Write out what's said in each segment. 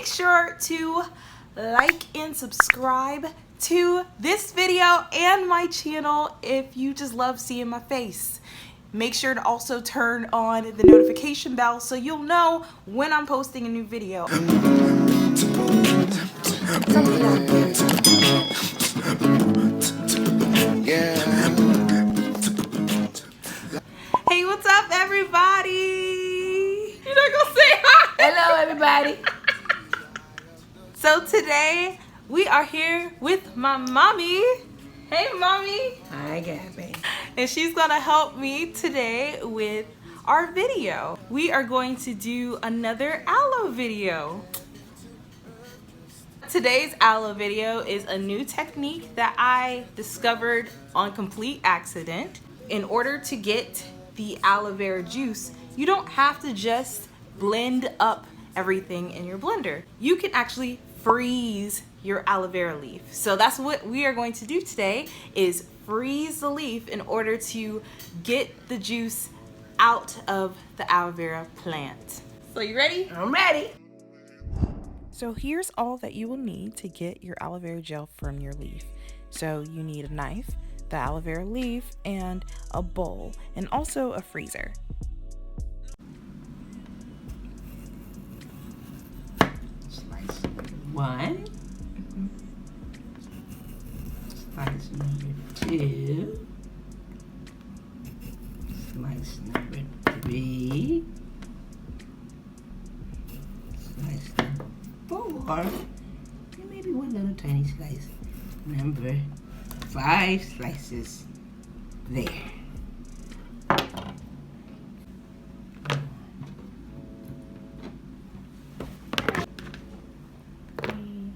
make sure to like and subscribe to this video and my channel if you just love seeing my face. Make sure to also turn on the notification bell so you'll know when I'm posting a new video. Hey, what's up, everybody? You're not gonna say hi? Hello, everybody. So today we are here with my mommy. Hey, mommy. Hi, Gabby. And she's gonna help me today with our video. We are going to do another aloe video. Today's aloe video is a new technique that I discovered on complete accident. In order to get the aloe vera juice, you don't have to just blend up everything in your blender. You can actually freeze your aloe vera leaf. So that's what we are going to do today, is freeze the leaf in order to get the juice out of the aloe vera plant. So you ready? I'm ready. So here's all that you will need to get your aloe vera gel from your leaf. So you need a knife, the aloe vera leaf, and a bowl, and also a freezer. Slice one. Slice number two. Slice number three. Slice number four. And maybe one little tiny slice. Number 5 slices there. 3,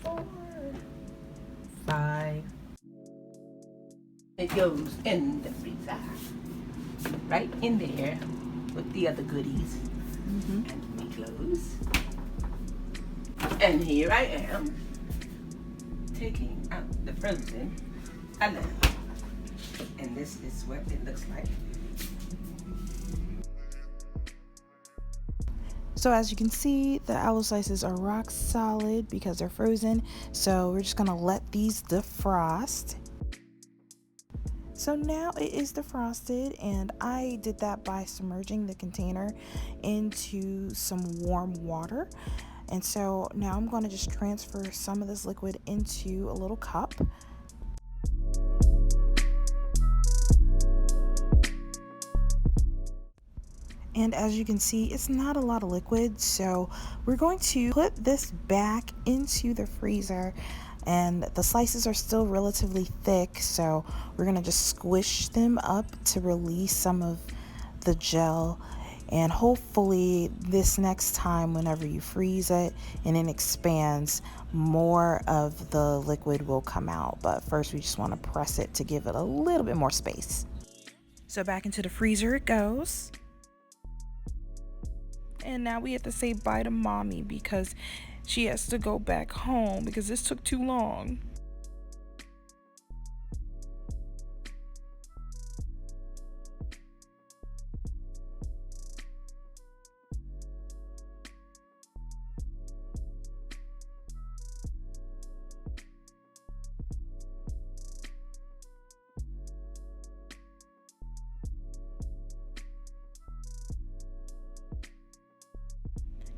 4, 5. It goes in the freezer. Right in there with the other goodies. And we close. And here I am, taking out the frozen aloe. And this is what it looks like. So as you can see, the aloe slices are rock solid because they're frozen. So we're just gonna let these defrost. So now it is defrosted, and I did that by submerging the container into some warm water. And so now I'm going to just transfer some of this liquid into a little cup. And as you can see, it's not a lot of liquid, so we're going to put this back into the freezer. And the slices are still relatively thick, so we're gonna just squish them up to release some of the gel. And hopefully this next time, whenever you freeze it and it expands, more of the liquid will come out. But first we just want to press it to give it a little bit more space. So back into the freezer it goes. And now we have to say bye to mommy because she has to go back home because this took too long.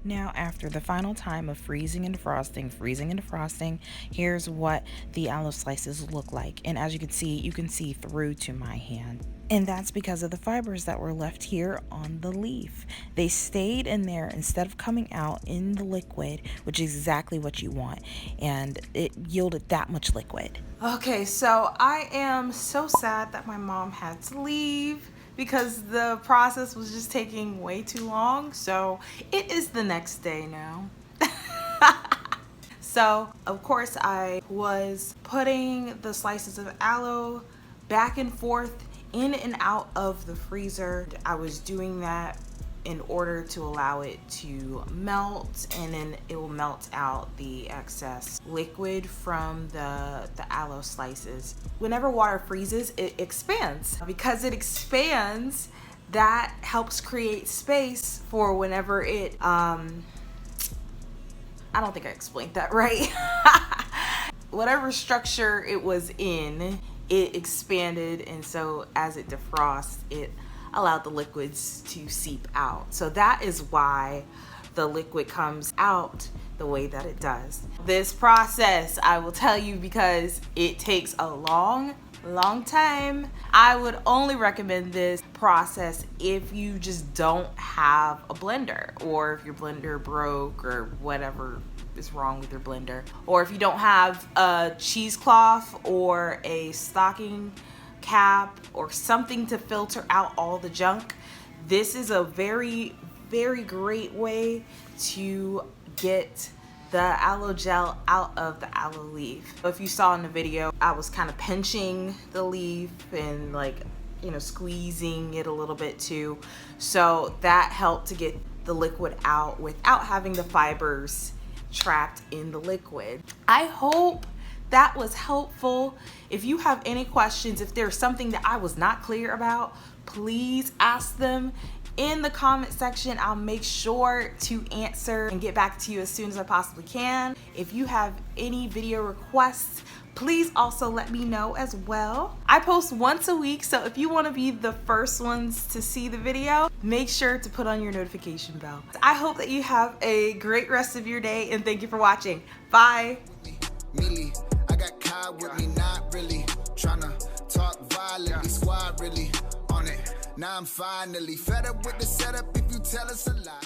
Now, after the final time of freezing and defrosting, here's what the aloe slices look like. And as you can see through to my hand. And that's because of the fibers that were left here on the leaf. They stayed in there instead of coming out in the liquid, which is exactly what you want. And it yielded that much liquid. Okay, so I am so sad that my mom had to leave, because the process was just taking way too long. So it is the next day now. So of course I was putting the slices of aloe back and forth in and out of the freezer. I was doing that in order to allow it to melt, and then it will melt out the excess liquid from the aloe slices. Whenever water freezes, it expands. Because it expands, that helps create space for whenever it I don't think I explained that right. Whatever structure it was in, it expanded, and so as it defrosts, it allowed the liquids to seep out. So that is why the liquid comes out the way that it does. This process, I will tell you, because it takes a long time. I would only recommend this process if you just don't have a blender, or if your blender broke, or whatever is wrong with your blender, or if you don't have a cheesecloth or a stocking cap or something to filter out all the junk. This is a very great way to get the aloe gel out of the aloe leaf. If you saw in the video, I was kind of pinching the leaf and, like, you know, squeezing it a little bit too. So that helped to get the liquid out without having the fibers trapped in the liquid. I hope that was helpful. If you have any questions, if there's something that I was not clear about, please ask them in the comment section. I'll make sure to answer and get back to you as soon as I possibly can. If you have any video requests, please also let me know as well. I post once a week, so if you want to be the first ones to see the video, make sure to put on your notification bell. I hope that you have a great rest of your day, and thank you for watching. Bye. I got Kai with me, not really tryna talk violently, squad really on it. Now I'm finally fed up with the setup if you tell us a lie.